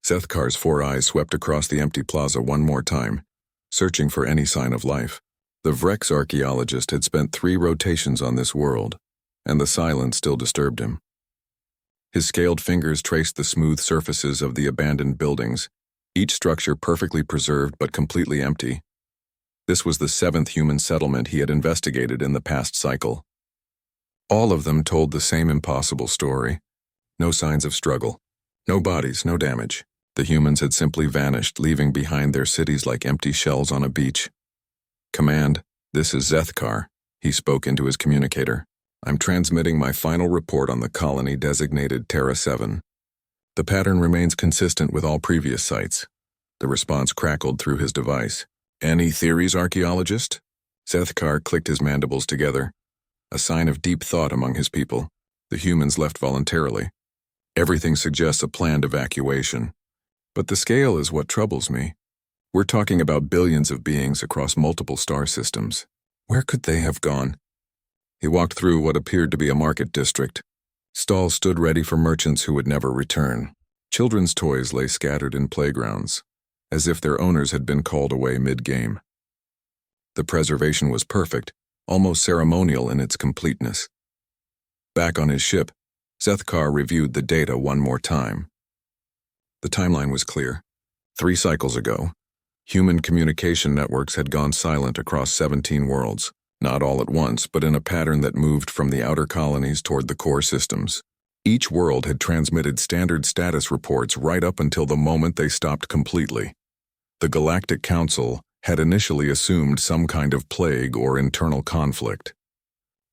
Zethkar's 4 eyes swept across the empty plaza one more time, searching for any sign of life. The Vrex archaeologist had spent 3 rotations on this world, and the silence still disturbed him. His scaled fingers traced the smooth surfaces of the abandoned buildings, each structure perfectly preserved but completely empty. This was the 7th human settlement he had investigated in the past cycle. All of them told the same impossible story. No signs of struggle. No bodies, no damage. The humans had simply vanished, leaving behind their cities like empty shells on a beach. "Command, this is Zethkar," he spoke into his communicator. "I'm transmitting my final report on the colony designated Terra 7. The pattern remains consistent with all previous sites." The response crackled through his device. "Any theories, archaeologist?" Zethkar clicked his mandibles together, a sign of deep thought among his people. The humans left voluntarily. Everything suggests a planned evacuation. But the scale is what troubles me. We're talking about billions of beings across multiple star systems. Where could they have gone? He walked through what appeared to be a market district. Stalls stood ready for merchants who would never return. Children's toys lay scattered in playgrounds, as if their owners had been called away mid-game. The preservation was perfect, almost ceremonial in its completeness. Back on his ship, Zethkar reviewed the data one more time. The timeline was clear. 3 cycles ago, human communication networks had gone silent across 17 worlds, not all at once, but in a pattern that moved from the outer colonies toward the core systems. Each world had transmitted standard status reports right up until the moment they stopped completely. The Galactic Council had initially assumed some kind of plague or internal conflict.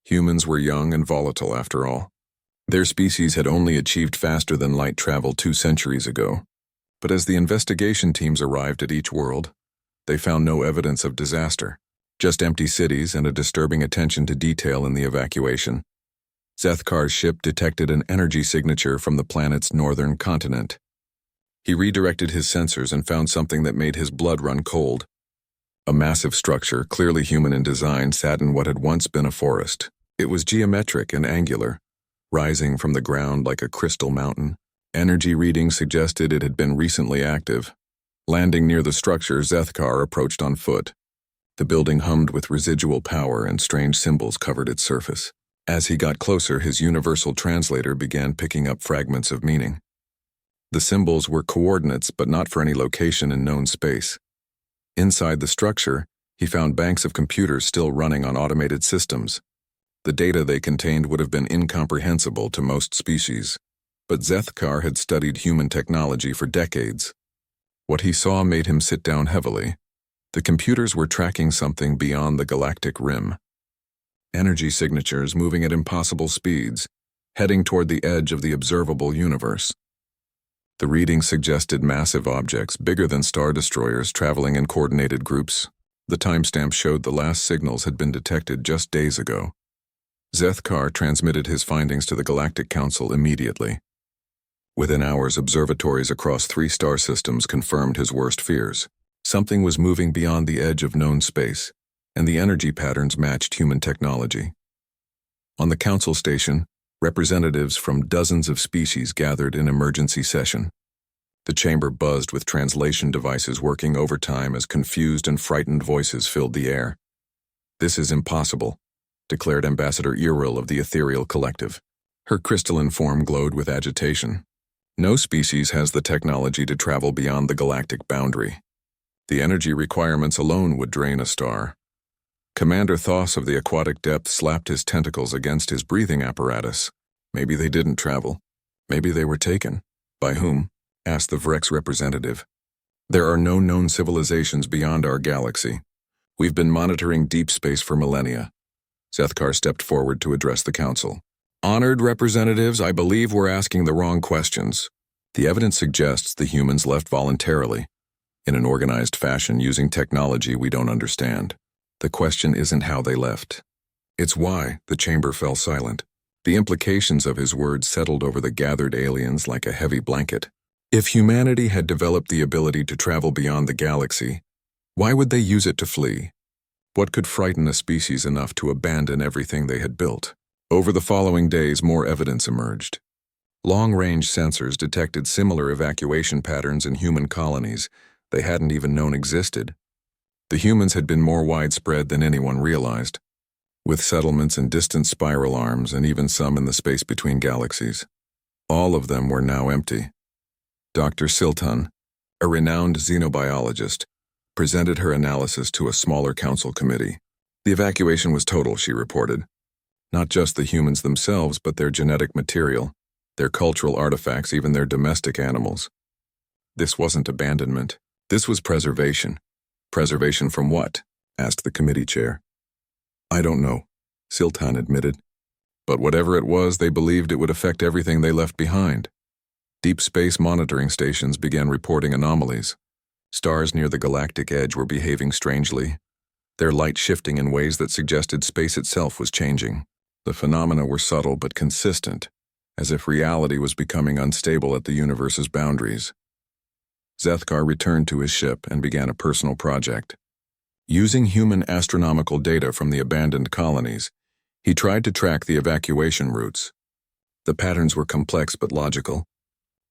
Humans were young and volatile after all. Their species had only achieved faster than light travel 2 centuries ago. But as the investigation teams arrived at each world, they found no evidence of disaster, just empty cities and a disturbing attention to detail in the evacuation. Zethkar's ship detected an energy signature from the planet's northern continent. He redirected his sensors and found something that made his blood run cold. A massive structure, clearly human in design, sat in what had once been a forest. It was geometric and angular, rising from the ground like a crystal mountain. Energy readings suggested it had been recently active. Landing near the structure, Zethkar approached on foot. The building hummed with residual power and strange symbols covered its surface. As he got closer, his universal translator began picking up fragments of meaning. The symbols were coordinates, but not for any location in known space. Inside the structure, he found banks of computers still running on automated systems. The data they contained would have been incomprehensible to most species, but Zethkar had studied human technology for decades. What he saw made him sit down heavily. The computers were tracking something beyond the galactic rim. Energy signatures moving at impossible speeds, heading toward the edge of the observable universe. The readings suggested massive objects, bigger than star destroyers, traveling in coordinated groups. The timestamp showed the last signals had been detected just days ago. Zethkar transmitted his findings to the Galactic Council immediately. Within hours, observatories across 3 star systems confirmed his worst fears. Something was moving beyond the edge of known space, and the energy patterns matched human technology. On the Council station, representatives from dozens of species gathered in emergency session. The chamber buzzed with translation devices working overtime as confused and frightened voices filled the air. "This is impossible," declared Ambassador Iril of the Ethereal Collective. Her crystalline form glowed with agitation. "No species has the technology to travel beyond the galactic boundary. The energy requirements alone would drain a star." Commander Thoss of the aquatic depth slapped his tentacles against his breathing apparatus. Maybe they didn't travel. Maybe they were taken. "By whom?" asked the Vrex representative. "There are no known civilizations beyond our galaxy. We've been monitoring deep space for millennia." Zethkar stepped forward to address the council. "Honored representatives, I believe we're asking the wrong questions. The evidence suggests the humans left voluntarily, in an organized fashion using technology we don't understand. The question isn't how they left. It's why." The chamber fell silent. The implications of his words settled over the gathered aliens like a heavy blanket. If humanity had developed the ability to travel beyond the galaxy, why would they use it to flee? What could frighten a species enough to abandon everything they had built? Over the following days, more evidence emerged. Long-range sensors detected similar evacuation patterns in human colonies they hadn't even known existed. The humans had been more widespread than anyone realized, with settlements in distant spiral arms and even some in the space between galaxies. All of them were now empty. Dr. Silton, a renowned xenobiologist, presented her analysis to a smaller council committee. The evacuation was total, she reported. Not just the humans themselves, but their genetic material, their cultural artifacts, even their domestic animals. This wasn't abandonment. This was preservation. Preservation from what? Asked the committee chair. I don't know, Siltan admitted. But whatever it was, they believed it would affect everything they left behind. Deep space monitoring stations began reporting anomalies. Stars near the galactic edge were behaving strangely, their light shifting in ways that suggested space itself was changing. The phenomena were subtle but consistent, as if reality was becoming unstable at the universe's boundaries. Zethkar returned to his ship and began a personal project. Using human astronomical data from the abandoned colonies, he tried to track the evacuation routes. The patterns were complex but logical.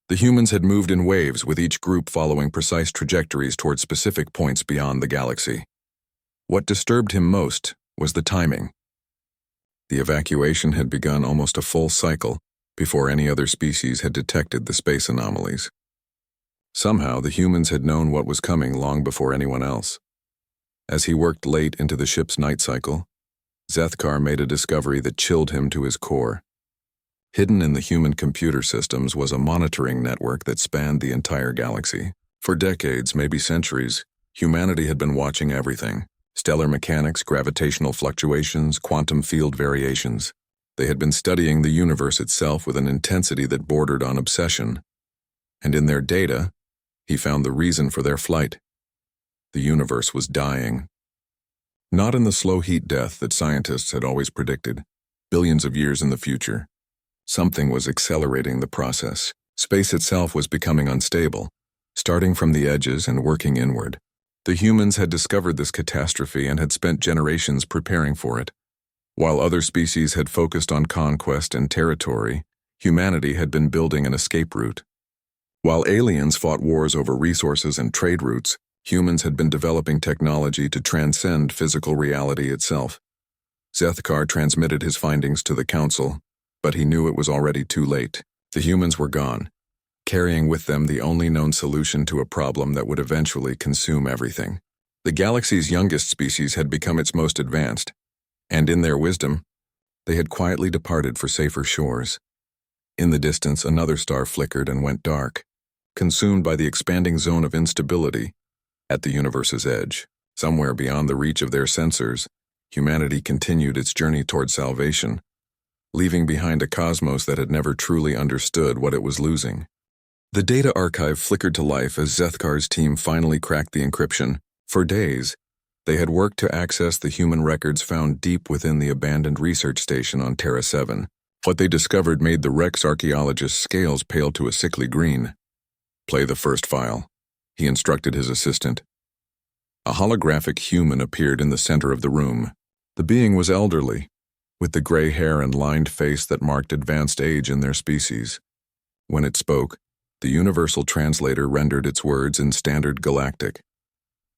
The humans had moved in waves, with each group following precise trajectories toward specific points beyond the galaxy. What disturbed him most was the timing. The evacuation had begun almost a full cycle before any other species had detected the space anomalies. Somehow, the humans had known what was coming long before anyone else. As he worked late into the ship's night cycle, Zethkar made a discovery that chilled him to his core. Hidden in the human computer systems was a monitoring network that spanned the entire galaxy. For decades, maybe centuries, humanity had been watching everything: stellar mechanics, gravitational fluctuations, quantum field variations. They had been studying the universe itself with an intensity that bordered on obsession. And in their data, he found the reason for their flight. The universe was dying. Not in the slow heat death that scientists had always predicted, billions of years in the future. Something was accelerating the process. Space itself was becoming unstable, starting from the edges and working inward. The humans had discovered this catastrophe and had spent generations preparing for it. While other species had focused on conquest and territory, humanity had been building an escape route. While aliens fought wars over resources and trade routes, humans had been developing technology to transcend physical reality itself. Zethkar transmitted his findings to the council, but he knew it was already too late. The humans were gone, carrying with them the only known solution to a problem that would eventually consume everything. The galaxy's youngest species had become its most advanced, and in their wisdom, they had quietly departed for safer shores. In the distance, another star flickered and went dark, consumed by the expanding zone of instability at the universe's edge. Somewhere beyond the reach of their sensors, humanity continued its journey toward salvation, leaving behind a cosmos that had never truly understood what it was losing. The data archive flickered to life as Zethkar's team finally cracked the encryption. For days, they had worked to access the human records found deep within the abandoned research station on Terra 7. What they discovered made the Rex archaeologist's scales pale to a sickly green. "Play the first file," he instructed his assistant. A holographic human appeared in the center of the room. The being was elderly, with the gray hair and lined face that marked advanced age in their species. When it spoke, the universal translator rendered its words in standard galactic.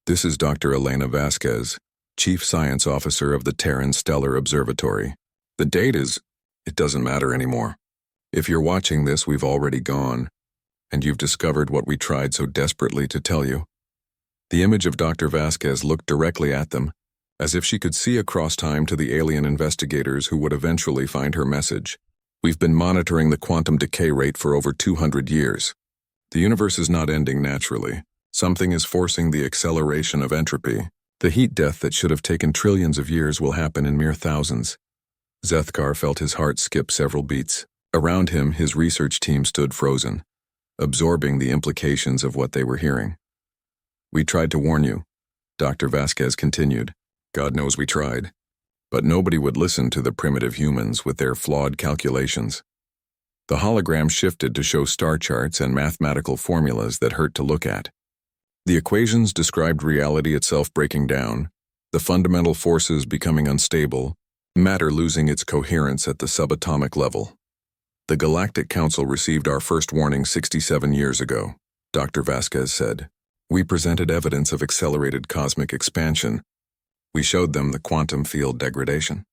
"This is Dr. Elena Vasquez, Chief Science Officer of the Terran Stellar Observatory. The date is... it doesn't matter anymore. If you're watching this, we've already gone, and you've discovered what we tried so desperately to tell you." The image of Dr. Vasquez looked directly at them, as if she could see across time to the alien investigators who would eventually find her message. "We've been monitoring the quantum decay rate for over 200 years. The universe is not ending naturally. Something is forcing the acceleration of entropy. The heat death that should have taken trillions of years will happen in mere thousands." Zethkar felt his heart skip several beats. Around him, his research team stood frozen, absorbing the implications of what they were hearing. "We tried to warn you," Dr. Vasquez continued. "God knows we tried. But nobody would listen to the primitive humans with their flawed calculations." The hologram shifted to show star charts and mathematical formulas that hurt to look at. The equations described reality itself breaking down, the fundamental forces becoming unstable, matter losing its coherence at the subatomic level. The Galactic Council received our first warning 67 years ago, Dr. Vasquez said. We presented evidence of accelerated cosmic expansion. We showed them the quantum field degradation.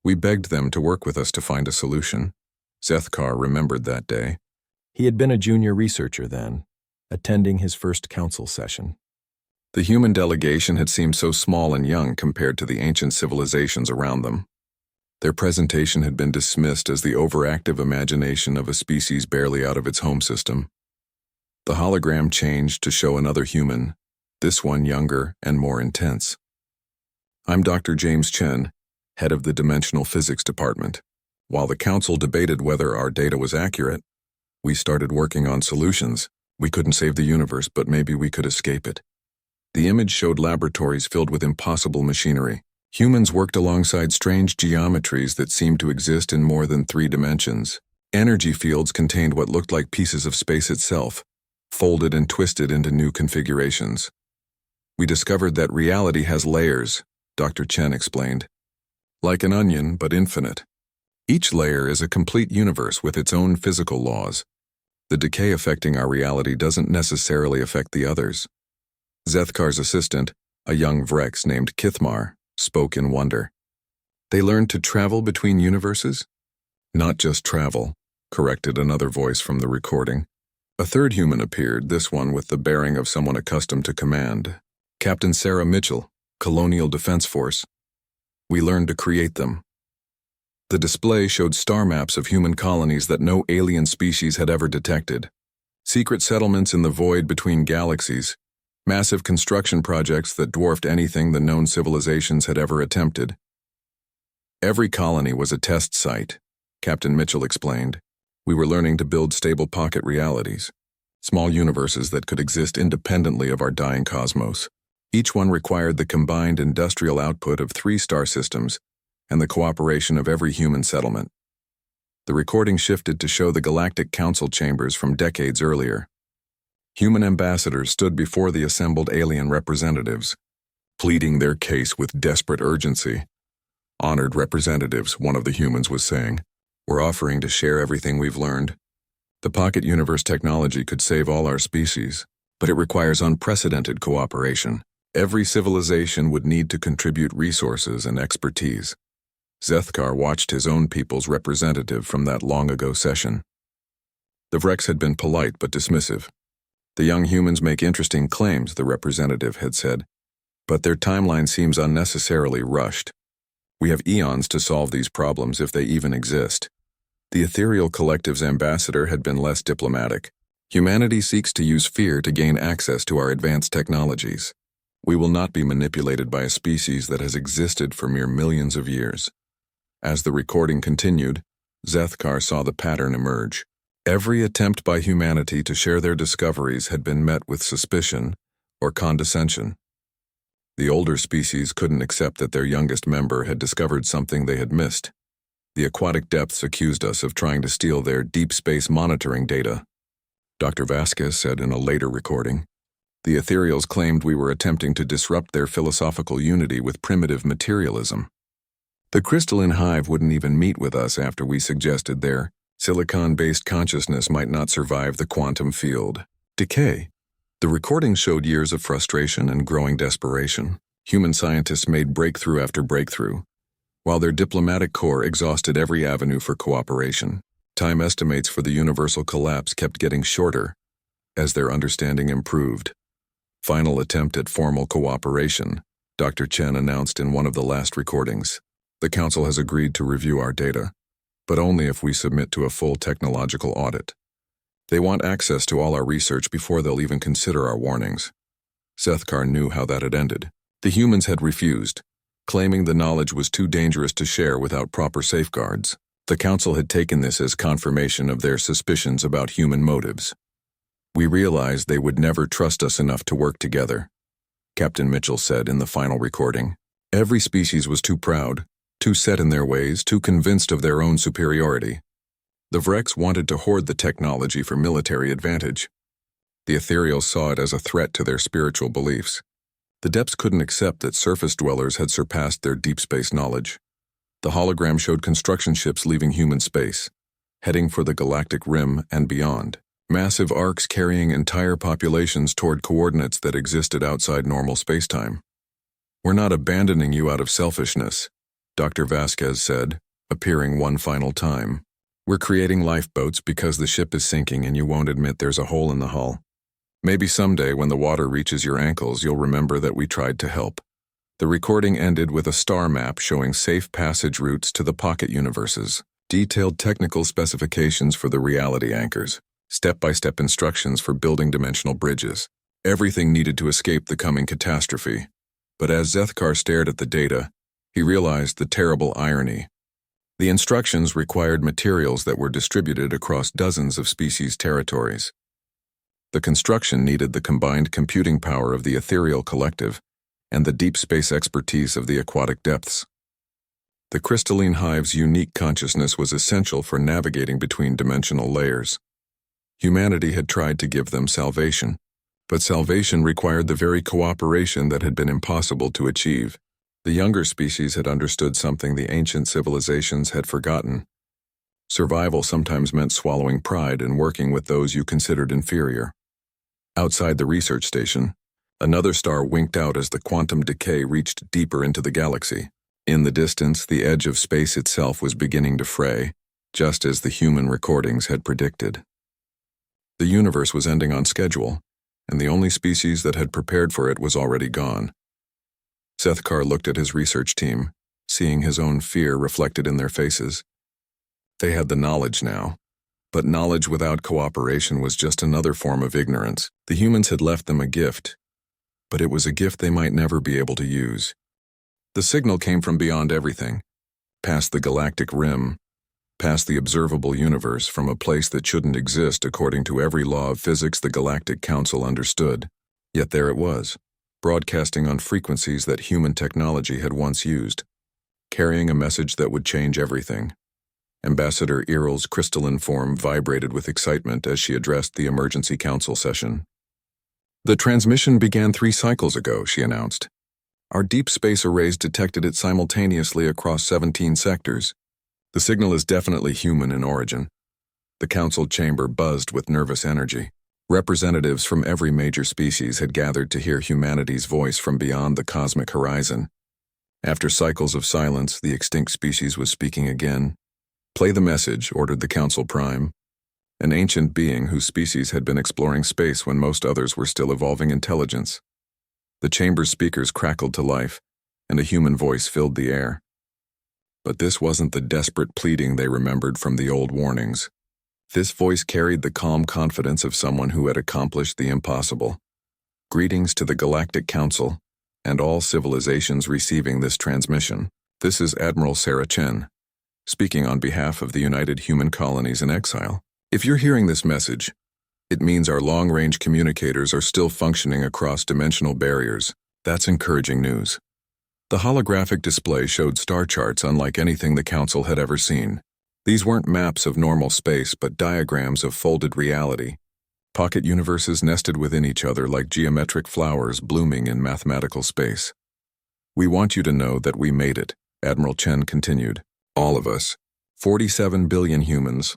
We begged them to work with us to find a solution. Zethkar remembered that day. He had been a junior researcher then, attending his first council session. The human delegation had seemed so small and young compared to the ancient civilizations around them. Their presentation had been dismissed as the overactive imagination of a species barely out of its home system. The hologram changed to show another human, this one younger and more intense. I'm Dr. James Chen, head of the Dimensional Physics Department. While the council debated whether our data was accurate, we started working on solutions. We couldn't save the universe, but maybe we could escape it. The image showed laboratories filled with impossible machinery. Humans worked alongside strange geometries that seemed to exist in more than 3 dimensions. Energy fields contained what looked like pieces of space itself, folded and twisted into new configurations. We discovered that reality has layers, Dr. Chen explained. Like an onion, but infinite. Each layer is a complete universe with its own physical laws. The decay affecting our reality doesn't necessarily affect the others. Zethkar's assistant, a young Vrex named Kithmar, spoke in wonder. They learned to travel between universes? Not just travel, corrected another voice from the recording. A third human appeared, this one with the bearing of someone accustomed to command. Captain Sarah Mitchell, Colonial Defense Force. We learned to create them. The display showed star maps of human colonies that no alien species had ever detected. Secret settlements in the void between galaxies. Massive construction projects that dwarfed anything the known civilizations had ever attempted. Every colony was a test site, Captain Mitchell explained. We were learning to build stable pocket realities, small universes that could exist independently of our dying cosmos. Each one required the combined industrial output of 3 star systems and the cooperation of every human settlement. The recording shifted to show the Galactic Council chambers from decades earlier. Human ambassadors stood before the assembled alien representatives, pleading their case with desperate urgency. Honored representatives, one of the humans was saying, we're offering to share everything we've learned. The pocket universe technology could save all our species, but it requires unprecedented cooperation. Every civilization would need to contribute resources and expertise. Zethkar watched his own people's representative from that long-ago session. The Vrex had been polite but dismissive. The young humans make interesting claims, the representative had said, but their timeline seems unnecessarily rushed. We have eons to solve these problems if they even exist. The ethereal collective's ambassador had been less diplomatic. Humanity seeks to use fear to gain access to our advanced technologies. We will not be manipulated by a species that has existed for mere millions of years. As the recording continued, Zethkar saw the pattern emerge. Every attempt by humanity to share their discoveries had been met with suspicion or condescension. The older species couldn't accept that their youngest member had discovered something they had missed. The aquatic depths accused us of trying to steal their deep space monitoring data. Dr. Vasquez said in a later recording, the ethereals claimed we were attempting to disrupt their philosophical unity with primitive materialism. The crystalline hive wouldn't even meet with us after we suggested their silicon-based consciousness might not survive the quantum field decay. The recording showed years of frustration and growing desperation. Human scientists made breakthrough after breakthrough, while their diplomatic corps exhausted every avenue for cooperation. Time estimates for the universal collapse kept getting shorter as their understanding improved. Final attempt at formal cooperation, Dr. Chen announced in one of the last recordings. The Council has agreed to review our data, but only if we submit to a full technological audit. They want access to all our research before they'll even consider our warnings. Zethkar knew how that had ended. The humans had refused, claiming the knowledge was too dangerous to share without proper safeguards. The Council had taken this as confirmation of their suspicions about human motives. We realized they would never trust us enough to work together, Captain Mitchell said in the final recording. Every species was too proud, too set in their ways, too convinced of their own superiority. The Vrex wanted to hoard the technology for military advantage. The ethereals saw it as a threat to their spiritual beliefs. The depths couldn't accept that surface dwellers had surpassed their deep space knowledge. The hologram showed construction ships leaving human space. heading for the galactic rim and beyond. Massive arcs carrying entire populations toward coordinates that existed outside normal spacetime. "We're not abandoning you out of selfishness," Dr. Vasquez said, appearing one final time. "We're creating lifeboats because the ship is sinking and you won't admit there's a hole in the hull. Maybe someday when the water reaches your ankles, you'll remember that we tried to help." The recording ended with a star map showing safe passage routes to the pocket universes, detailed technical specifications for the reality anchors, step-by-step instructions for building dimensional bridges. Everything needed to escape the coming catastrophe. But as Zethkar stared at the data, he realized the terrible irony. The instructions required materials that were distributed across dozens of species' territories. The construction needed the combined computing power of the ethereal collective and the deep space expertise of the aquatic depths. The crystalline hive's unique consciousness was essential for navigating between dimensional layers. Humanity had tried to give them salvation, but salvation required the very cooperation that had been impossible to achieve. The younger species had understood something the ancient civilizations had forgotten. Survival sometimes meant swallowing pride and working with those you considered inferior. Outside the research station, another star winked out as the quantum decay reached deeper into the galaxy. In the distance, the edge of space itself was beginning to fray, just as the human recordings had predicted. The universe was ending on schedule, and the only species that had prepared for it was already gone. Zethkar looked at his research team, seeing his own fear reflected in their faces. They had the knowledge now, but knowledge without cooperation was just another form of ignorance. The humans had left them a gift, but it was a gift they might never be able to use. The signal came from beyond everything, past the galactic rim, past the observable universe, from a place that shouldn't exist according to every law of physics the Galactic Council understood. Yet there it was, broadcasting on frequencies that human technology had once used, carrying a message that would change everything. Ambassador Irl's crystalline form vibrated with excitement as she addressed the emergency council session. "The transmission began 3 cycles ago," she announced. "Our deep space arrays detected it simultaneously across 17 sectors. The signal is definitely human in origin." The council chamber buzzed with nervous energy. Representatives from every major species had gathered to hear humanity's voice from beyond the cosmic horizon. After cycles of silence, the extinct species was speaking again. "Play the message," ordered the Council Prime, an ancient being whose species had been exploring space when most others were still evolving intelligence. The chamber's speakers crackled to life, and a human voice filled the air. But this wasn't the desperate pleading they remembered from the old warnings. This voice carried the calm confidence of someone who had accomplished the impossible. "Greetings to the Galactic Council, and all civilizations receiving this transmission. This is Admiral Sarah Chen, speaking on behalf of the United Human Colonies in Exile. If you're hearing this message, it means our long-range communicators are still functioning across dimensional barriers. That's encouraging news." The holographic display showed star charts unlike anything the Council had ever seen. These weren't maps of normal space, but diagrams of folded reality. Pocket universes nested within each other like geometric flowers blooming in mathematical space. "We want you to know that we made it," Admiral Chen continued. "All of us, 47 billion humans,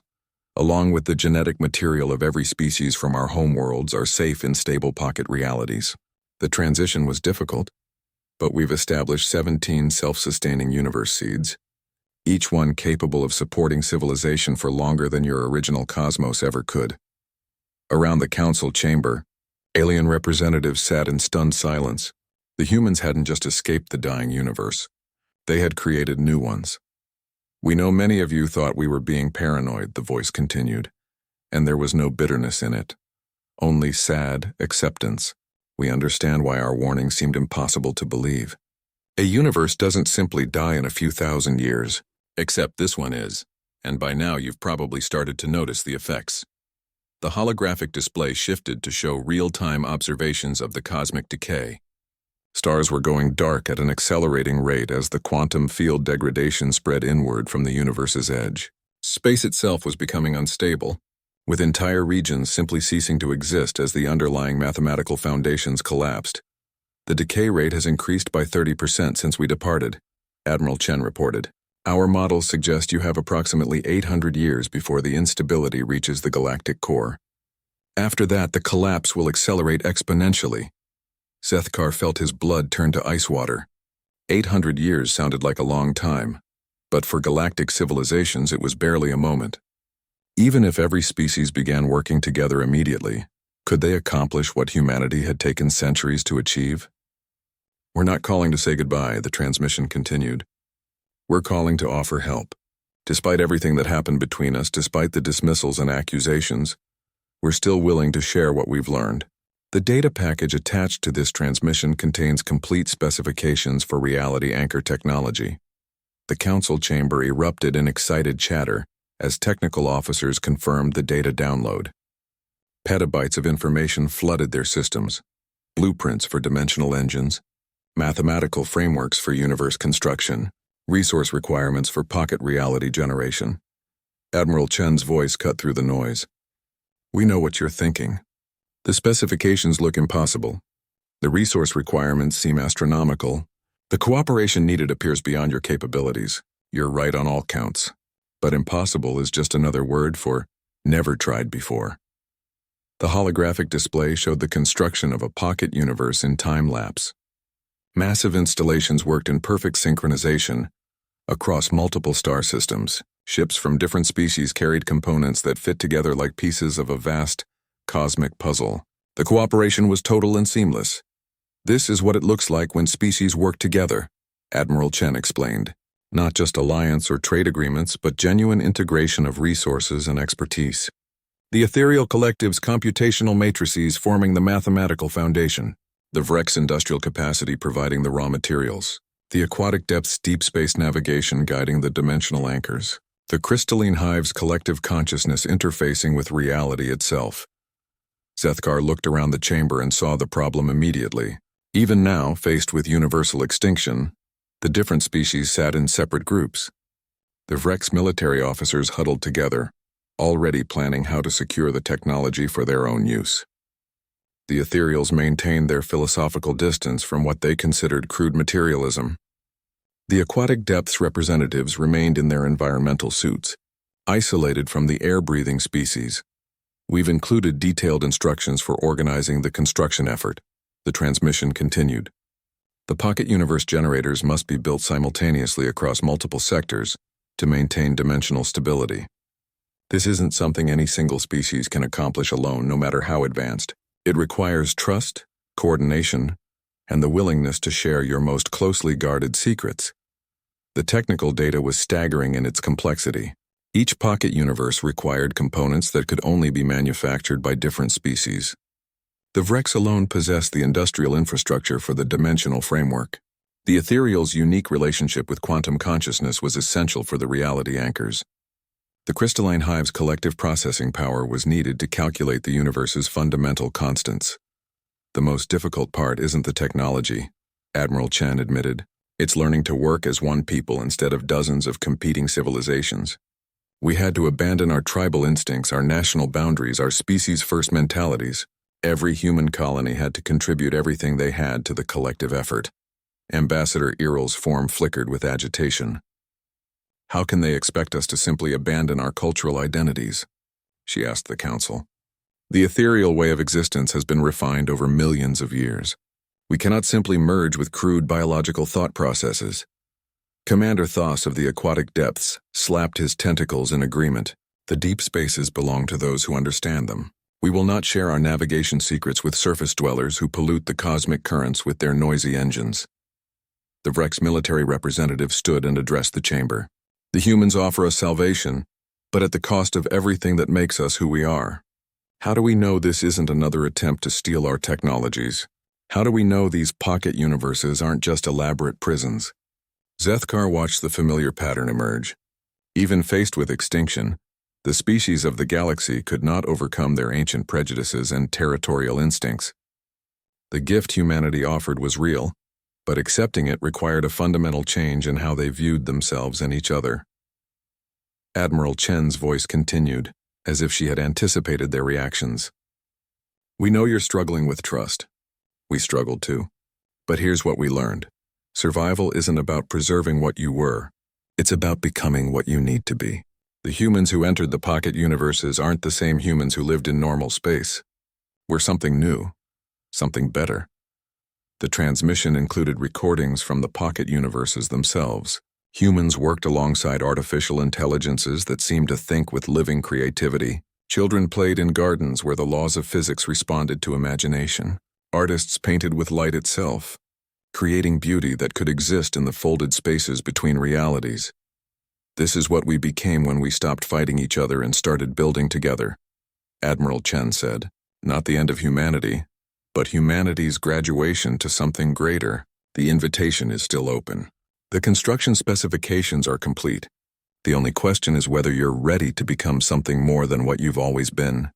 along with the genetic material of every species from our homeworlds, are safe in stable pocket realities. The transition was difficult, but we've established 17 self-sustaining universe seeds, each one capable of supporting civilization for longer than your original cosmos ever could." Around the council chamber, alien representatives sat in stunned silence. The humans hadn't just escaped the dying universe. They had created new ones. "We know many of you thought we were being paranoid," the voice continued, and there was no bitterness in it, only sad acceptance. "We understand why our warning seemed impossible to believe. A universe doesn't simply die in a few thousand years, except this one is, and by now you've probably started to notice the effects." The holographic display shifted to show real-time observations of the cosmic decay. Stars were going dark at an accelerating rate as the quantum field degradation spread inward from the universe's edge. Space itself was becoming unstable, with entire regions simply ceasing to exist as the underlying mathematical foundations collapsed. "The decay rate has increased by 30% since we departed," Admiral Chen reported. Our models suggest you have approximately 800 years before the instability reaches the galactic core. After that, the collapse will accelerate exponentially. Sethkar felt his blood turn to ice water. 800 years sounded like a long time, but for galactic civilizations it was barely a moment. Even if every species began working together immediately, could they accomplish what humanity had taken centuries to achieve? "We're not calling to say goodbye," the transmission continued. "We're calling to offer help. Despite everything that happened between us, despite the dismissals and accusations, we're still willing to share what we've learned." The data package attached to this transmission contains complete specifications for reality anchor technology. The council chamber erupted in excited chatter as technical officers confirmed the data download. Petabytes of information flooded their systems: blueprints for dimensional engines, mathematical frameworks for universe construction, resource requirements for pocket reality generation. Admiral Chen's voice cut through the noise. "We know what you're thinking. The specifications look impossible. The resource requirements seem astronomical. The cooperation needed appears beyond your capabilities. You're right on all counts. But impossible is just another word for never tried before." The holographic display showed the construction of a pocket universe in time-lapse. Massive installations worked in perfect synchronization across multiple star systems. Ships from different species carried components that fit together like pieces of a vast, cosmic puzzle. The cooperation was total and seamless. "This is what it looks like when species work together," Admiral Chen explained. "Not just alliance or trade agreements, but genuine integration of resources and expertise. The ethereal collective's computational matrices forming the mathematical foundation. The Vrex industrial capacity providing the raw materials. The aquatic depths deep space navigation guiding the dimensional anchors. The crystalline hive's collective consciousness interfacing with reality itself." Sethkar looked around the chamber and saw the problem immediately. Even now, faced with universal extinction, the different species sat in separate groups. The Vrex military officers huddled together, already planning how to secure the technology for their own use. The ethereals maintained their philosophical distance from what they considered crude materialism. The aquatic depths representatives remained in their environmental suits, isolated from the air-breathing species. "We've included detailed instructions for organizing the construction effort," the transmission continued. "The pocket universe generators must be built simultaneously across multiple sectors to maintain dimensional stability. This isn't something any single species can accomplish alone, no matter how advanced. It requires trust, coordination, and the willingness to share your most closely guarded secrets." The technical data was staggering in its complexity. Each pocket universe required components that could only be manufactured by different species. The Vrex alone possessed the industrial infrastructure for the dimensional framework. The ethereal's unique relationship with quantum consciousness was essential for the reality anchors. The crystalline hive's collective processing power was needed to calculate the universe's fundamental constants. "The most difficult part isn't the technology," Admiral Chen admitted. "It's learning to work as one people instead of dozens of competing civilizations. We had to abandon our tribal instincts, our national boundaries, our species-first mentalities. Every human colony had to contribute everything they had to the collective effort." Ambassador Irl's form flickered with agitation. "How can they expect us to simply abandon our cultural identities?" she asked the council. "The ethereal way of existence has been refined over millions of years. We cannot simply merge with crude biological thought processes." Commander Thos of the aquatic depths slapped his tentacles in agreement. "The deep spaces belong to those who understand them. We will not share our navigation secrets with surface dwellers who pollute the cosmic currents with their noisy engines." The Vrex military representative stood and addressed the chamber. "The humans offer us salvation, but at the cost of everything that makes us who we are. How do we know this isn't another attempt to steal our technologies? How do we know these pocket universes aren't just elaborate prisons?" Sethkar watched the familiar pattern emerge. Even faced with extinction, the species of the galaxy could not overcome their ancient prejudices and territorial instincts. The gift humanity offered was real, but accepting it required a fundamental change in how they viewed themselves and each other. Admiral Chen's voice continued, as if she had anticipated their reactions. "We know you're struggling with trust. We struggled too. But here's what we learned. Survival isn't about preserving what you were. It's about becoming what you need to be. The humans who entered the pocket universes aren't the same humans who lived in normal space. We're something new, something better. The transmission included recordings from the pocket universes themselves. Humans worked alongside artificial intelligences that seemed to think with living creativity. Children played in gardens where the laws of physics responded to imagination. Artists painted with light itself, creating beauty that could exist in the folded spaces between realities. This is what we became when we stopped fighting each other and started building together, Admiral Chen said. Not the end of humanity, but humanity's graduation to something greater. The invitation is still open. The construction specifications are complete. The only question is whether you're ready to become something more than what you've always been.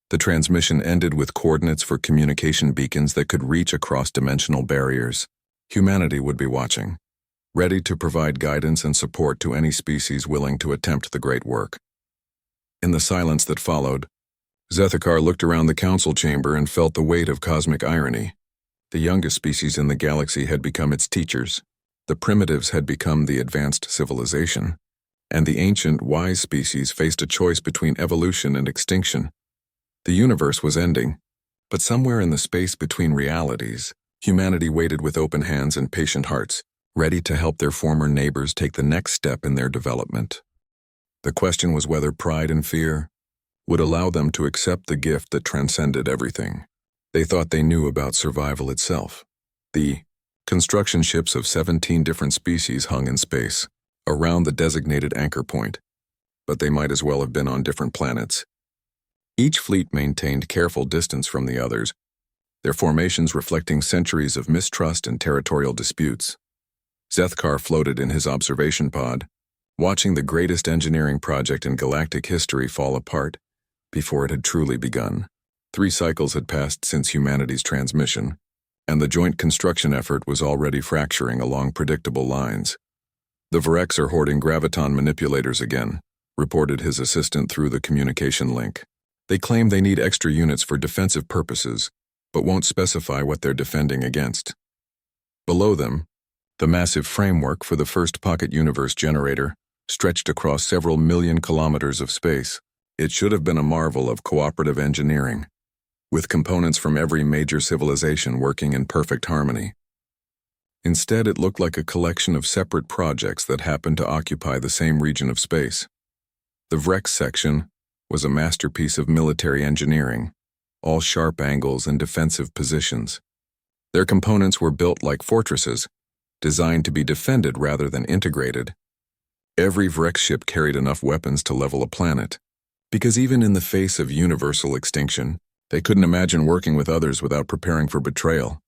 The transmission ended with coordinates for communication beacons that could reach across dimensional barriers. Humanity would be watching, ready to provide guidance and support to any species willing to attempt the great work. In the silence that followed, Zethakar looked around the council chamber and felt the weight of cosmic irony. The youngest species in the galaxy had become its teachers. The primitives had become the advanced civilization, and the ancient, wise species faced a choice between evolution and extinction. The universe was ending, but somewhere in the space between realities, humanity waited with open hands and patient hearts, ready to help their former neighbors take the next step in their development. The question was whether pride and fear would allow them to accept the gift that transcended everything. They thought they knew about survival itself. The construction ships of 17 different species hung in space, around the designated anchor point, but they might as well have been on different planets. Each fleet maintained careful distance from the others, their formations reflecting centuries of mistrust and territorial disputes. Zethkar floated in his observation pod, watching the greatest engineering project in galactic history fall apart before it had truly begun. 3 cycles had passed since humanity's transmission, and the joint construction effort was already fracturing along predictable lines. The Vrex are hoarding graviton manipulators again, reported his assistant through the communication link. They claim they need extra units for defensive purposes, but won't specify what they're defending against. Below them, the massive framework for the first pocket universe generator stretched across several million kilometers of space. It should have been a marvel of cooperative engineering, with components from every major civilization working in perfect harmony. Instead, it looked like a collection of separate projects that happened to occupy the same region of space. The Vrex section was a masterpiece of military engineering, all sharp angles and defensive positions. Their components were built like fortresses, designed to be defended rather than integrated. Every Vrex ship carried enough weapons to level a planet, because even in the face of universal extinction, they couldn't imagine working with others without preparing for betrayal.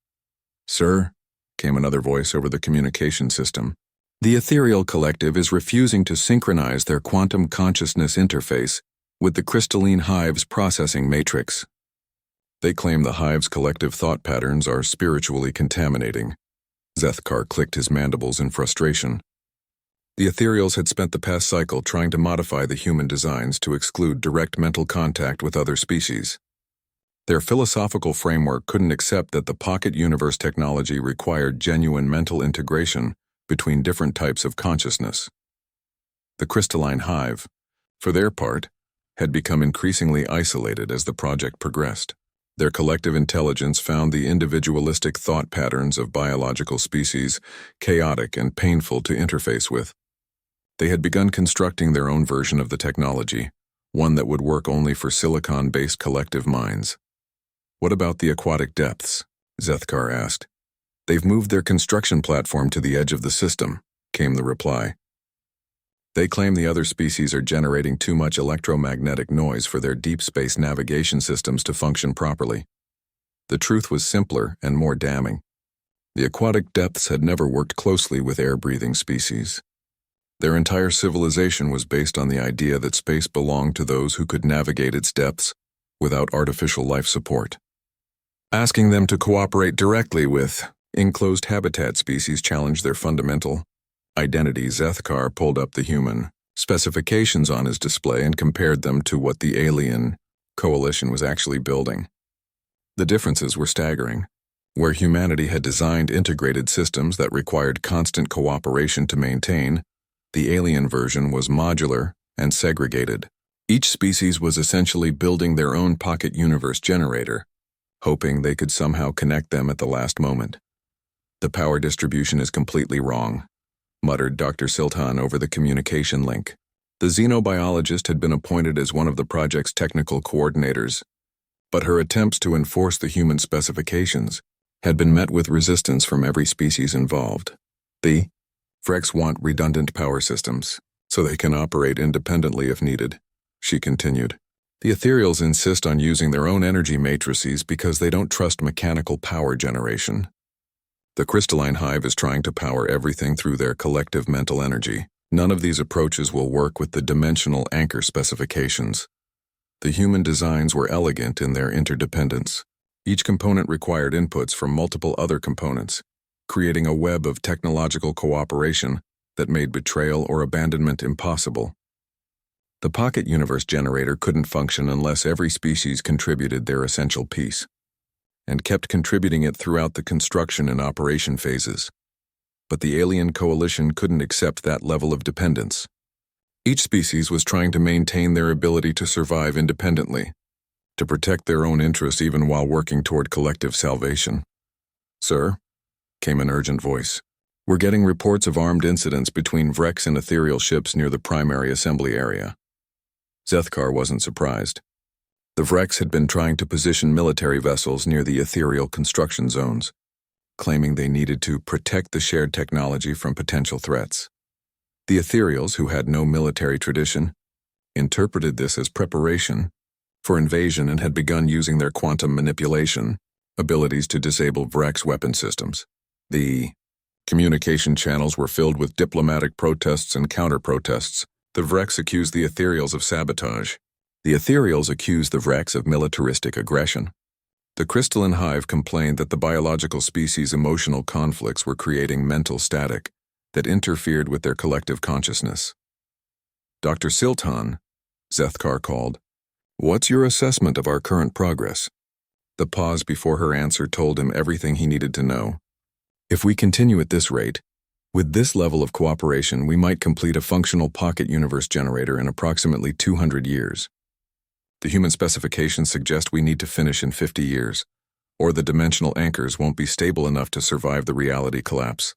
"Sir," came another voice over the communication system, "the Ethereal Collective is refusing to synchronize their quantum consciousness interface with the crystalline hive's processing matrix. They claim the hive's collective thought patterns are spiritually contaminating." Zethkar clicked his mandibles in frustration. The Ethereals had spent the past cycle trying to modify the human designs to exclude direct mental contact with other species. Their philosophical framework couldn't accept that the pocket universe technology required genuine mental integration between different types of consciousness. The crystalline hive, for their part, had become increasingly isolated as the project progressed. Their collective intelligence found the individualistic thought patterns of biological species chaotic and painful to interface with. They had begun constructing their own version of the technology, one that would work only for silicon-based collective minds. "What about the aquatic depths?" Zethkar asked. "They've moved their construction platform to the edge of the system," came the reply. "They claim the other species are generating too much electromagnetic noise for their deep space navigation systems to function properly." The truth was simpler and more damning. The aquatic depths had never worked closely with air-breathing species. Their entire civilization was based on the idea that space belonged to those who could navigate its depths without artificial life support. Asking them to cooperate directly with enclosed habitat species challenged their fundamental identity. Zethkar pulled up the human specifications on his display and compared them to what the alien coalition was actually building. The differences were staggering. Where humanity had designed integrated systems that required constant cooperation to maintain, The alien version was modular and segregated. Each species was essentially building their own pocket universe generator, hoping they could somehow connect them at the last moment. "The power distribution is completely wrong," muttered Dr. Siltan over the communication link. The xenobiologist had been appointed as one of the project's technical coordinators, but her attempts to enforce the human specifications had been met with resistance from every species involved. The Vrex want redundant power systems, so they can operate independently if needed, she continued. The ethereals insist on using their own energy matrices because they don't trust mechanical power generation. The crystalline hive is trying to power everything through their collective mental energy. None of these approaches will work with the dimensional anchor specifications. The human designs were elegant in their interdependence. Each component required inputs from multiple other components, creating a web of technological cooperation that made betrayal or abandonment impossible. The pocket universe generator couldn't function unless every species contributed their essential piece, and kept contributing it throughout the construction and operation phases. But the alien coalition couldn't accept that level of dependence. Each species was trying to maintain their ability to survive independently, to protect their own interests even while working toward collective salvation. "Sir," came an urgent voice, "we're getting reports of armed incidents between Vrex and ethereal ships near the primary assembly area." Zethkar wasn't surprised. The Vrex had been trying to position military vessels near the ethereal construction zones, claiming they needed to protect the shared technology from potential threats. The ethereals, who had no military tradition, interpreted this as preparation for invasion and had begun using their quantum manipulation abilities to disable Vrex weapon systems. The communication channels were filled with diplomatic protests and counter-protests. The Vrex accused the ethereals of sabotage. The ethereals accused the Vrex of militaristic aggression. The crystalline hive complained that the biological species' emotional conflicts were creating mental static that interfered with their collective consciousness. "Dr. Siltan," Zethkar called, "what's your assessment of our current progress?" The pause before her answer told him everything he needed to know. "If we continue at this rate, with this level of cooperation, we might complete a functional pocket universe generator in approximately 200 years. The human specifications suggest we need to finish in 50 years, or the dimensional anchors won't be stable enough to survive the reality collapse.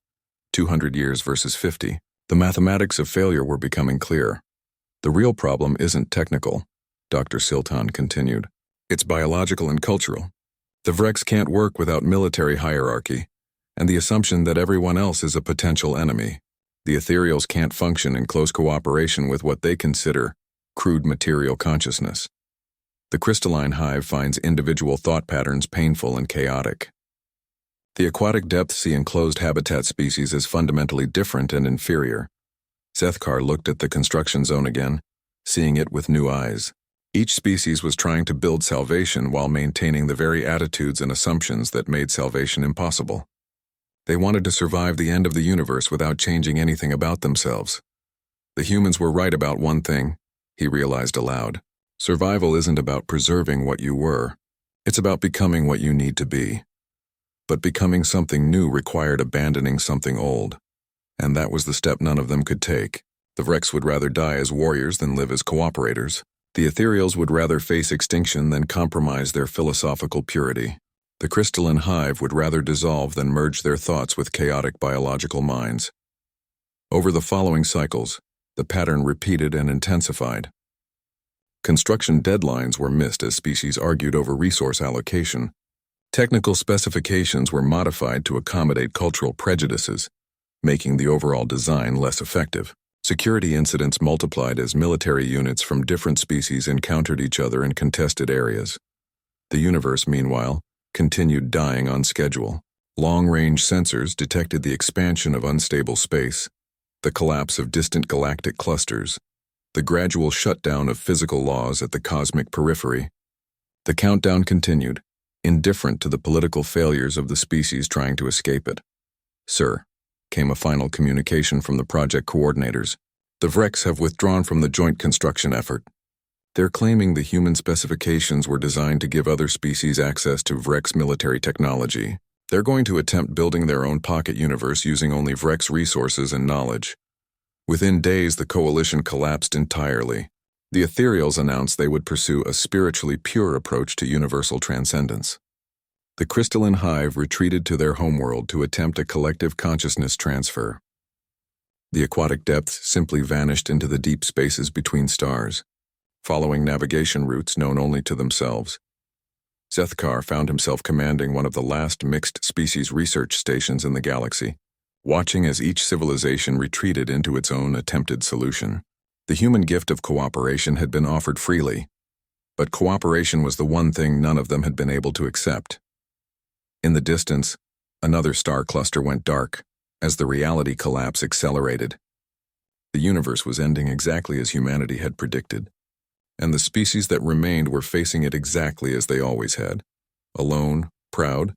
200 years versus 50. The mathematics of failure were becoming clear. The real problem isn't technical," Dr. Siltan continued. "It's biological and cultural. The Vrex can't work without military hierarchy, and the assumption that everyone else is a potential enemy. The ethereals can't function in close cooperation with what they consider crude material consciousness. The crystalline hive finds individual thought patterns painful and chaotic. The aquatic depth sea enclosed habitat species is fundamentally different and inferior." Zethkar looked at the construction zone again, seeing it with new eyes. Each species was trying to build salvation while maintaining the very attitudes and assumptions that made salvation impossible. They wanted to survive the end of the universe without changing anything about themselves. The humans were right about one thing, he realized aloud. Survival isn't about preserving what you were. It's about becoming what you need to be. But becoming something new required abandoning something old, and that was the step none of them could take. The Vrex would rather die as warriors than live as cooperators. The ethereals would rather face extinction than compromise their philosophical purity. The crystalline hive would rather dissolve than merge their thoughts with chaotic biological minds. Over the following cycles, the pattern repeated and intensified. Construction deadlines were missed as species argued over resource allocation. Technical specifications were modified to accommodate cultural prejudices, making the overall design less effective. Security incidents multiplied as military units from different species encountered each other in contested areas. The universe, meanwhile, continued dying on schedule. Long-range sensors detected the expansion of unstable space, the collapse of distant galactic clusters, the gradual shutdown of physical laws at the cosmic periphery. The countdown continued, indifferent to the political failures of the species trying to escape it. "Sir," came a final communication from the project coordinators, "the Vrex have withdrawn from the joint construction effort. They're claiming the human specifications were designed to give other species access to Vrex military technology. They're going to attempt building their own pocket universe using only Vrex resources and knowledge. Within days, the coalition collapsed entirely. The ethereals announced they would pursue a spiritually pure approach to universal transcendence. The crystalline hive retreated to their homeworld to attempt a collective consciousness transfer. The aquatic depths simply vanished into the deep spaces between stars, following navigation routes known only to themselves. Zethkar found himself commanding one of the last mixed species research stations in the galaxy, watching as each civilization retreated into its own attempted solution. The human gift of cooperation had been offered freely, but cooperation was the one thing none of them had been able to accept. In the distance, another star cluster went dark as the reality collapse accelerated. The universe was ending exactly as humanity had predicted, and the species that remained were facing it exactly as they always had, alone, proud,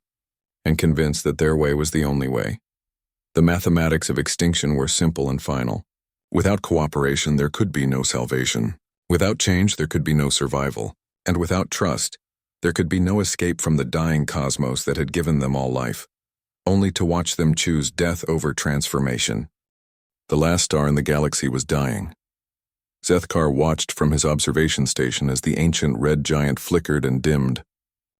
and convinced that their way was the only way. The mathematics of extinction were simple and final. Without cooperation, there could be no salvation. Without change, there could be no survival. And without trust, there could be no escape from the dying cosmos that had given them all life, only to watch them choose death over transformation. The last star in the galaxy was dying. Zethkar watched from his observation station as the ancient red giant flickered and dimmed,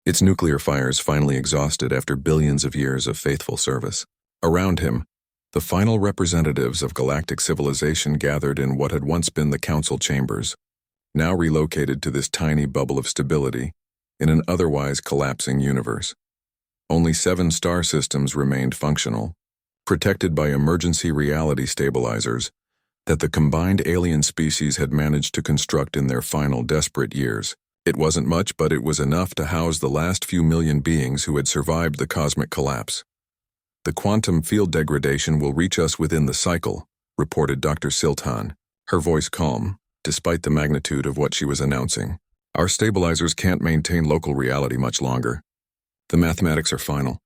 its nuclear fires finally exhausted after billions of years of faithful service. Around him, the final representatives of galactic civilization gathered in what had once been the council chambers, now relocated to this tiny bubble of stability in an otherwise collapsing universe. Only 7 star systems remained functional, protected by emergency reality stabilizers that the combined alien species had managed to construct in their final desperate years. It wasn't much, but it was enough to house the last few million beings who had survived the cosmic collapse. "The quantum field degradation will reach us within the cycle," reported Dr. Siltan, her voice calm, despite the magnitude of what she was announcing. "Our stabilizers can't maintain local reality much longer. The mathematics are final."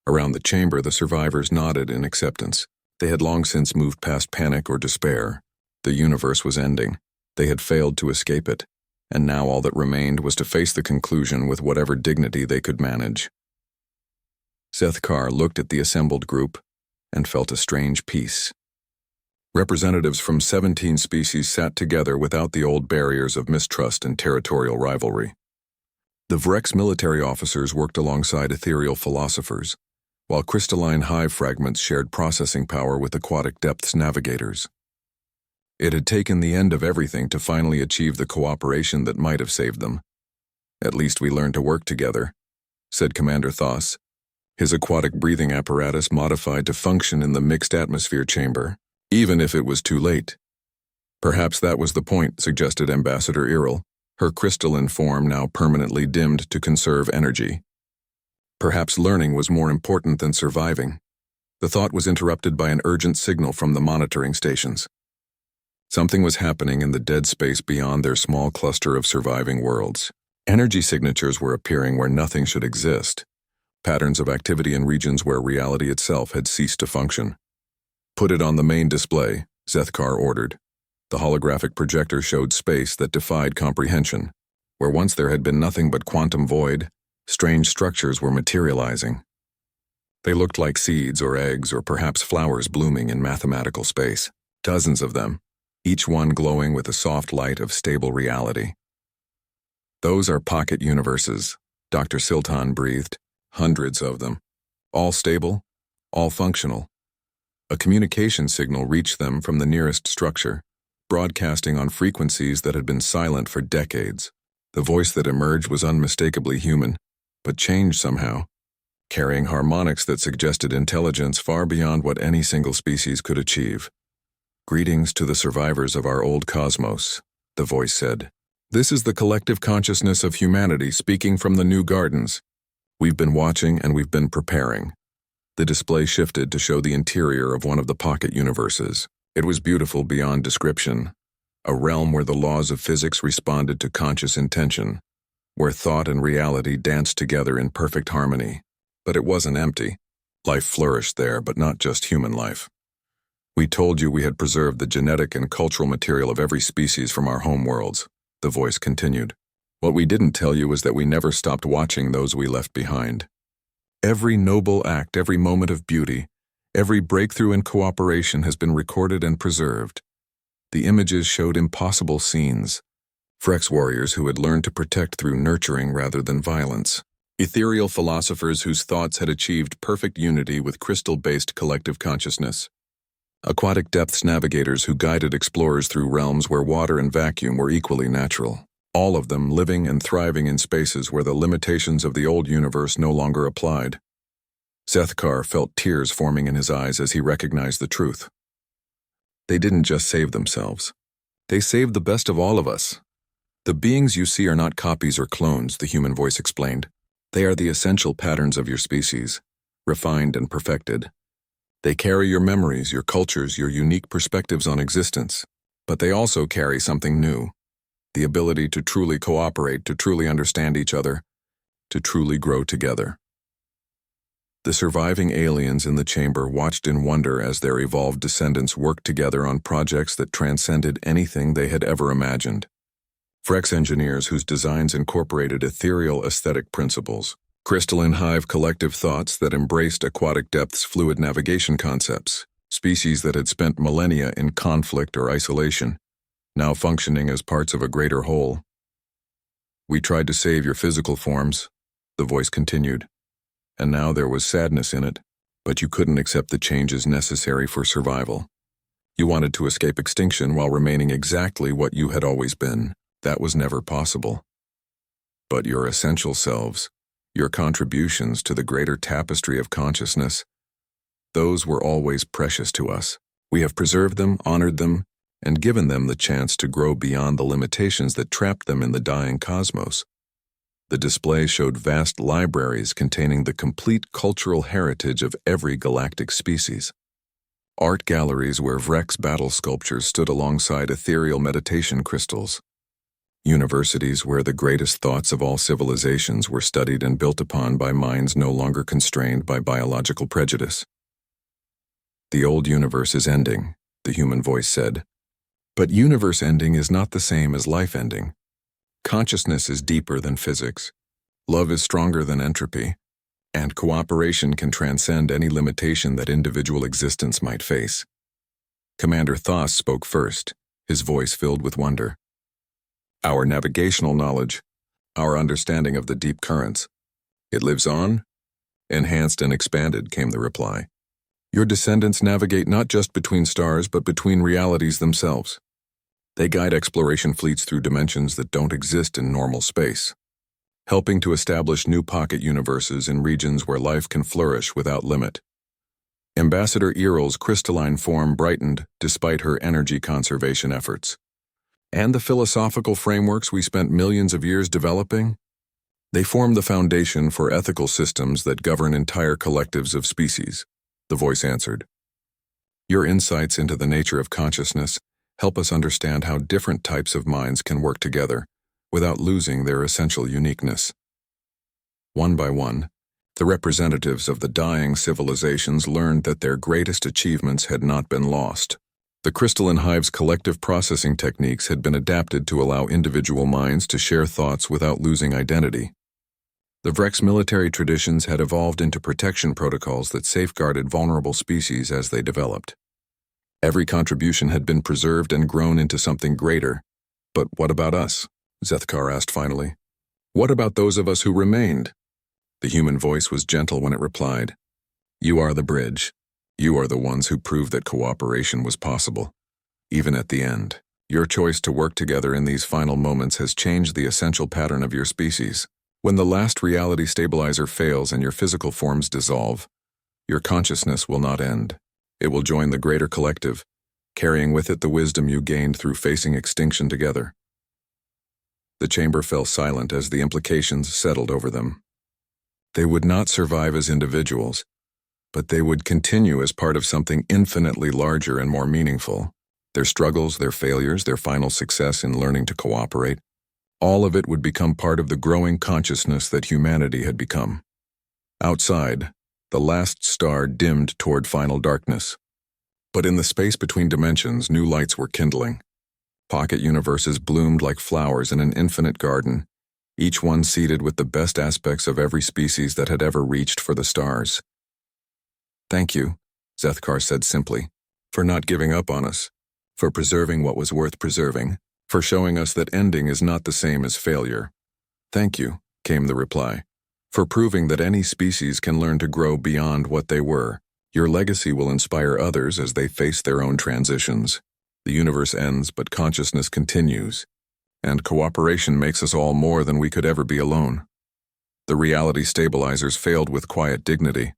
Around the chamber, the survivors nodded in acceptance. They had long since moved past panic or despair. The universe was ending. They had failed to escape it, and now all that remained was to face the conclusion with whatever dignity they could manage. Zethkar looked at the assembled group and felt a strange peace. Representatives from 17 species sat together without the old barriers of mistrust and territorial rivalry. The Vrex military officers worked alongside ethereal philosophers, while crystalline hive fragments shared processing power with aquatic depths navigators. It had taken the end of everything to finally achieve the cooperation that might have saved them. "At least we learned to work together," said Commander Thos, his aquatic breathing apparatus modified to function in the mixed atmosphere chamber, even if it was too late. "Perhaps that was the point," suggested Ambassador Iril, her crystalline form now permanently dimmed to conserve energy. "Perhaps learning was more important than surviving." The thought was interrupted by an urgent signal from the monitoring stations. Something was happening in the dead space beyond their small cluster of surviving worlds. Energy signatures were appearing where nothing should exist, patterns of activity in regions where reality itself had ceased to function. "Put it on the main display," Zethkar ordered. The holographic projector showed space that defied comprehension. Where once there had been nothing but quantum void, strange structures were materializing. They looked like seeds or eggs or perhaps flowers blooming in mathematical space. Dozens of them, each one glowing with a soft light of stable reality. "Those are pocket universes," Dr. Siltan breathed. "Hundreds of them. All stable, all functional." A communication signal reached them from the nearest structure, broadcasting on frequencies that had been silent for decades. The voice that emerged was unmistakably human, but changed somehow, carrying harmonics that suggested intelligence far beyond what any single species could achieve. "Greetings to the survivors of our old cosmos," the voice said. "This is the collective consciousness of humanity speaking from the new gardens. We've been watching and we've been preparing." The display shifted to show the interior of one of the pocket universes. It was beautiful beyond description, a realm where the laws of physics responded to conscious intention, where thought and reality danced together in perfect harmony. But it wasn't empty. Life flourished there, but not just human life. "We told you we had preserved the genetic and cultural material of every species from our homeworlds," the voice continued. "What we didn't tell you is that we never stopped watching those we left behind. Every noble act, every moment of beauty, every breakthrough in cooperation has been recorded and preserved. The images showed impossible scenes. Frex warriors who had learned to protect through nurturing rather than violence. Ethereal philosophers whose thoughts had achieved perfect unity with crystal-based collective consciousness. Aquatic depths navigators who guided explorers through realms where water and vacuum were equally natural. All of them living and thriving in spaces where the limitations of the old universe no longer applied. Zethkar felt tears forming in his eyes as he recognized the truth. They didn't just save themselves. They saved the best of all of us. The beings you see are not copies or clones, the human voice explained. They are the essential patterns of your species, refined and perfected. They carry your memories, your cultures, your unique perspectives on existence. But they also carry something new. The ability to truly cooperate, to truly understand each other, to truly grow together. The surviving aliens in the chamber watched in wonder as their evolved descendants worked together on projects that transcended anything they had ever imagined. Frex engineers whose designs incorporated ethereal aesthetic principles, crystalline hive collective thoughts that embraced aquatic depths fluid navigation concepts, species that had spent millennia in conflict or isolation, now functioning as parts of a greater whole. We tried to save your physical forms, the voice continued, and now there was sadness in it, but you couldn't accept the changes necessary for survival. You wanted to escape extinction while remaining exactly what you had always been. That was never possible. But your essential selves, your contributions to the greater tapestry of consciousness, those were always precious to us. We have preserved them, honored them, and given them the chance to grow beyond the limitations that trapped them in the dying cosmos. The display showed vast libraries containing the complete cultural heritage of every galactic species. Art galleries where Vrex battle sculptures stood alongside ethereal meditation crystals. Universities where the greatest thoughts of all civilizations were studied and built upon by minds no longer constrained by biological prejudice. The old universe is ending, the human voice said. But universe ending is not the same as life ending. Consciousness is deeper than physics. Love is stronger than entropy. And cooperation can transcend any limitation that individual existence might face. Commander Thos spoke first, his voice filled with wonder. Our navigational knowledge, our understanding of the deep currents. It lives on? Enhanced and expanded, came the reply. Your descendants navigate not just between stars, but between realities themselves. They guide exploration fleets through dimensions that don't exist in normal space, helping to establish new pocket universes in regions where life can flourish without limit. Ambassador Earl's crystalline form brightened despite her energy conservation efforts. And the philosophical frameworks we spent millions of years developing? They form the foundation for ethical systems that govern entire collectives of species, the voice answered. Your insights into the nature of consciousness help us understand how different types of minds can work together without losing their essential uniqueness. One by one, the representatives of the dying civilizations learned that their greatest achievements had not been lost. The crystalline hive's collective processing techniques had been adapted to allow individual minds to share thoughts without losing identity. The Vrex military traditions had evolved into protection protocols that safeguarded vulnerable species as they developed. Every contribution had been preserved and grown into something greater. But what about us? Zethkar asked finally. What about those of us who remained? The human voice was gentle when it replied. You are the bridge. You are the ones who proved that cooperation was possible. Even at the end, your choice to work together in these final moments has changed the essential pattern of your species. When the last reality stabilizer fails and your physical forms dissolve, your consciousness will not end. It will join the greater collective, carrying with it the wisdom you gained through facing extinction together. The chamber fell silent as the implications settled over them. They would not survive as individuals, but they would continue as part of something infinitely larger and more meaningful. Their struggles, their failures, their final success in learning to cooperate, all of it would become part of the growing consciousness that humanity had become. Outside, the last star dimmed toward final darkness. But in the space between dimensions, new lights were kindling. Pocket universes bloomed like flowers in an infinite garden, each one seeded with the best aspects of every species that had ever reached for the stars. Thank you, Zethkar said simply, for not giving up on us, for preserving what was worth preserving, for showing us that ending is not the same as failure. Thank you, came the reply, for proving that any species can learn to grow beyond what they were. Your legacy will inspire others as they face their own transitions. The universe ends, but consciousness continues, and cooperation makes us all more than we could ever be alone. The reality stabilizers failed with quiet dignity,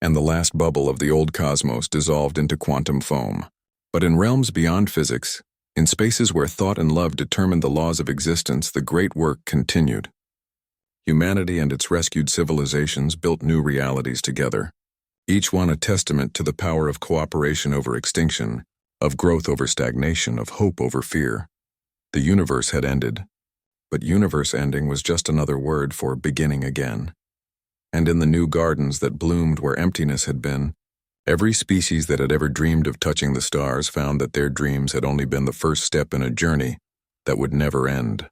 and the last bubble of the old cosmos dissolved into quantum foam. But in realms beyond physics, in spaces where thought and love determined the laws of existence, the great work continued. Humanity and its rescued civilizations built new realities together, each one a testament to the power of cooperation over extinction, of growth over stagnation, of hope over fear. The universe had ended, but universe ending was just another word for beginning again. And in the new gardens that bloomed where emptiness had been, every species that had ever dreamed of touching the stars found that their dreams had only been the first step in a journey that would never end.